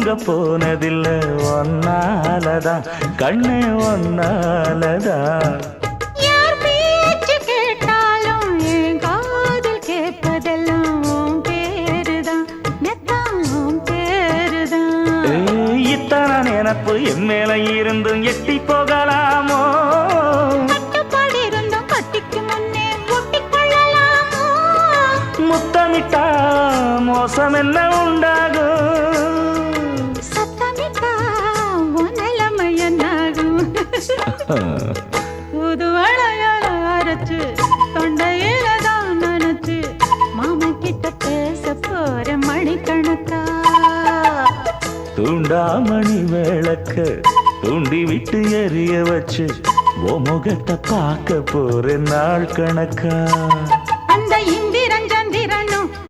தூங்க போனதில்ல ஒன்னாலதான் கண்ணே ஒன்னாலதான். யார் பேச்சு கேட்டாலும் என் காதில் கேட்பதெல்லாம் உன் பேருதான் நெத்தான் உன் பேருதான். இத்தனை நினப்பு என் மேல இருந்தும் எட்டி போகலாமோ? கட்டுப்பாடு இருந்தும் கட்டிக்கு முன்னே ஒட்டிக்கொள்ளலாமோ? முத்தமிட்டா மோசம் என்ன உண்டாகும்? சத்தமிட்டா உன் நிலைமை என்னாகும்? புது வளையல அரைச்சு தொண்டையில தான் நினைச்சு மாமன் கிட்ட பேச போற மணிக்கணக்கா. தூண்டாமணி விளக்க தூண்டி விட்டு எரிய வச்சு ஓ முகத்தை பார்க்க போற நாள் கணக்கா.